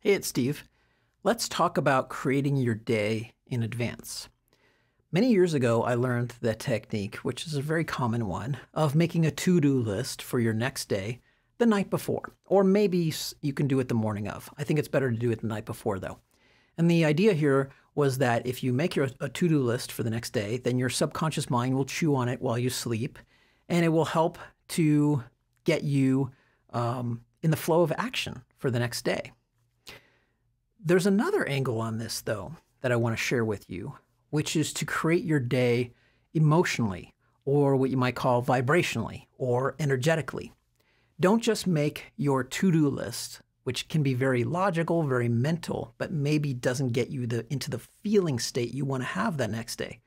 Hey, it's Steve. Let's talk about creating your day in advance. Many years ago, I learned the technique, which is a very common one, of making a to-do list for your next day the night before. Or maybe you can do it the morning of. I think it's better to do it the night before, though. And the idea here was that if you make a to-do list for the next day, then your subconscious mind will chew on it while you sleep, and it will help to get you in the flow of action for the next day. There's another angle on this, though, that I want to share with you, which is to create your day emotionally, or what you might call vibrationally, or energetically. Don't just make your to-do list, which can be very logical, very mental, but maybe doesn't get you into the feeling state you want to have that next day.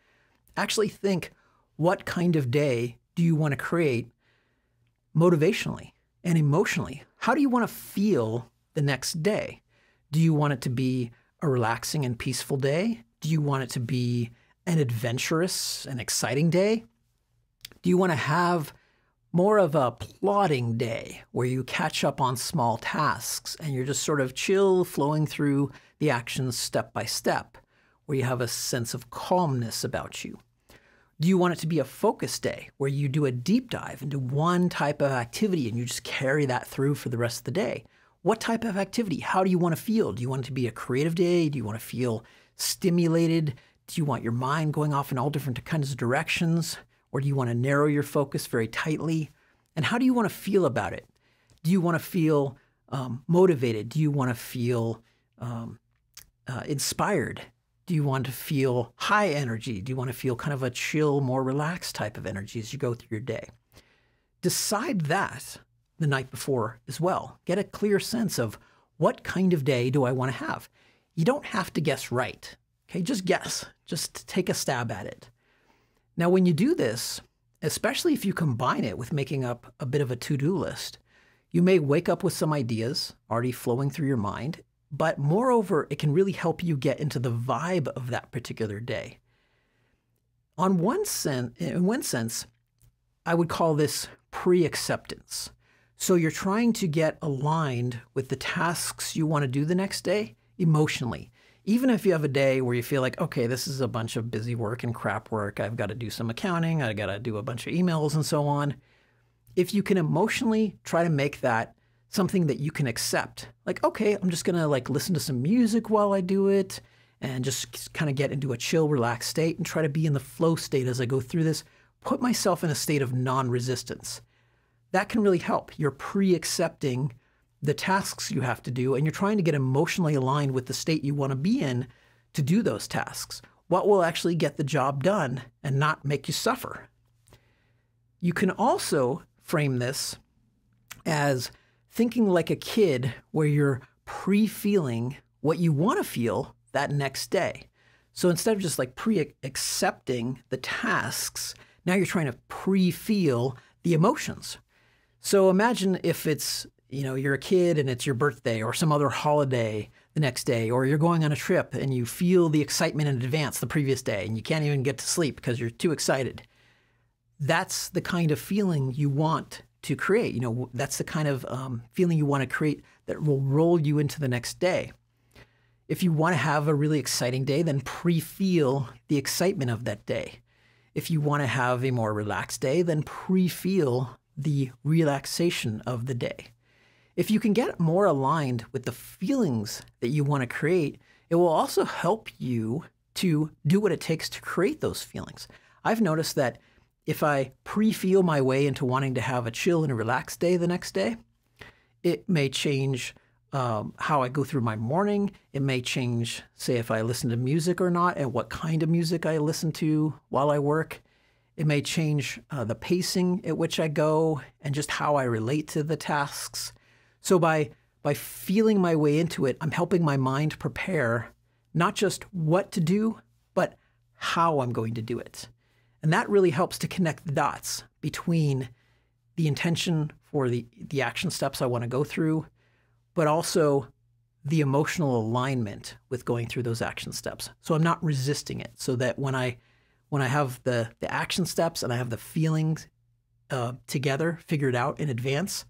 Actually think, what kind of day do you want to create motivationally and emotionally? How do you want to feel the next day? Do you want it to be a relaxing and peaceful day? Do you want it to be an adventurous and exciting day? Do you want to have more of a plodding day where you catch up on small tasks and you're just sort of chill, flowing through the actions step by step, where you have a sense of calmness about you? Do you want it to be a focus day where you do a deep dive into one type of activity and you just carry that through for the rest of the day? What type of activity? How do you want to feel? Do you want it to be a creative day? Do you want to feel stimulated? Do you want your mind going off in all different kinds of directions? Or do you want to narrow your focus very tightly? And how do you want to feel about it? Do you want to feel motivated? Do you want to feel inspired? Do you want to feel high energy? Do you want to feel kind of a chill, more relaxed type of energy as you go through your day? Decide that the night before as well. Get a clear sense of what kind of day do I want to have. You don't have to guess right. Okay, just guess. Just take a stab at it. Now, when you do this, especially if you combine it with making up a bit of a to-do list, you may wake up with some ideas already flowing through your mind, but moreover, it can really help you get into the vibe of that particular day. In one sense, I would call this pre-acceptance. So you're trying to get aligned with the tasks you want to do the next day emotionally. Even if you have a day where you feel like, okay, this is a bunch of busy work and crap work, I've got to do some accounting, I've got to do a bunch of emails and so on. If you can emotionally try to make that something that you can accept, like, okay, I'm just going to listen to some music while I do it and just kind of get into a chill, relaxed state and try to be in the flow state as I go through this, put myself in a state of non-resistance. That can really help. You're pre-accepting the tasks you have to do, and you're trying to get emotionally aligned with the state you want to be in to do those tasks. What will actually get the job done and not make you suffer? You can also frame this as thinking like a kid where you're pre-feeling what you want to feel that next day. So instead of just pre-accepting the tasks, now you're trying to pre-feel the emotions. So imagine if it's, you're a kid and it's your birthday or some other holiday the next day, or you're going on a trip and you feel the excitement in advance the previous day and you can't even get to sleep because you're too excited. That's the kind of feeling you want to create. That's the kind of feeling you want to create that will roll you into the next day. If you want to have a really exciting day, then pre-feel the excitement of that day. If you want to have a more relaxed day, then pre-feel the relaxation of the day. If you can get more aligned with the feelings that you want to create, it will also help you to do what it takes to create those feelings. I've noticed that if I pre-feel my way into wanting to have a chill and a relaxed day the next day, it may change how I go through my morning. It may change, say, if I listen to music or not, and what kind of music I listen to while I work. It may change the pacing at which I go and just how I relate to the tasks. So by feeling my way into it, I'm helping my mind prepare not just what to do, but how I'm going to do it. And that really helps to connect the dots between the intention for the action steps I want to go through, but also the emotional alignment with going through those action steps. So I'm not resisting it, so that when I have the action steps and I have the feelings together, figured out in advance,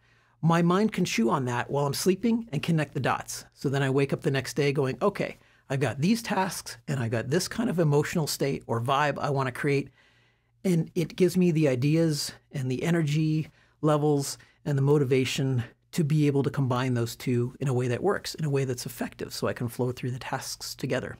my mind can chew on that while I'm sleeping and connect the dots. So then I wake up the next day going, okay, I've got these tasks and I got this kind of emotional state or vibe I want to create. And it gives me the ideas and the energy levels and the motivation to be able to combine those two in a way that works, in a way that's effective, so I can flow through the tasks together.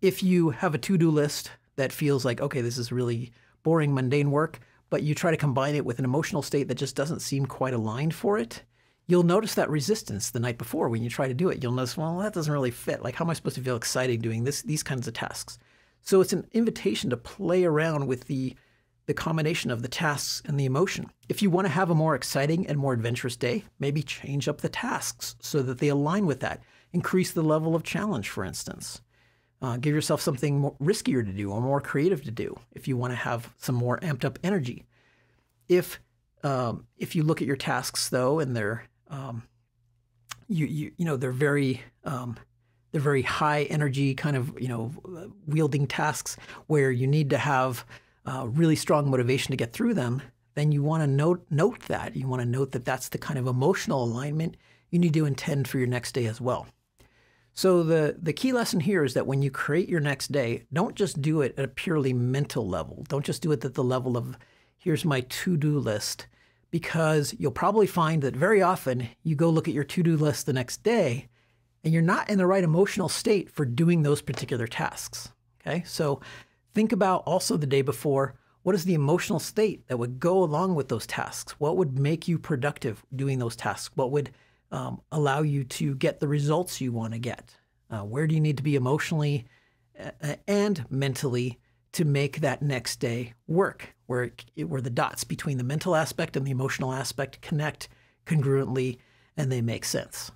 If you have a to-do list that feels like, okay, this is really boring, mundane work, but you try to combine it with an emotional state that just doesn't seem quite aligned for it, you'll notice that resistance the night before when you try to do it. You'll notice, well, that doesn't really fit. Like, how am I supposed to feel excited doing these kinds of tasks? So it's an invitation to play around with the combination of the tasks and the emotion. If you want to have a more exciting and more adventurous day, maybe change up the tasks so that they align with that. Increase the level of challenge, for instance. Give yourself something more riskier to do or more creative to do if you want to have some more amped up energy. If you look at your tasks though, and they're they're very high energy kind of wielding tasks where you need to have really strong motivation to get through them, then you want to note that. You want to note that that's the kind of emotional alignment you need to intend for your next day as well. So the key lesson here is that when you create your next day, don't just do it at a purely mental level. Don't just do it at the level of, here's my to-do list, because you'll probably find that very often you go look at your to-do list the next day and you're not in the right emotional state for doing those particular tasks. Okay, so think about also the day before, what is the emotional state that would go along with those tasks? What would make you productive doing those tasks? What would allow you to get the results you want to get? Where do you need to be emotionally and mentally to make that next day work, where the dots between the mental aspect and the emotional aspect connect congruently and they make sense?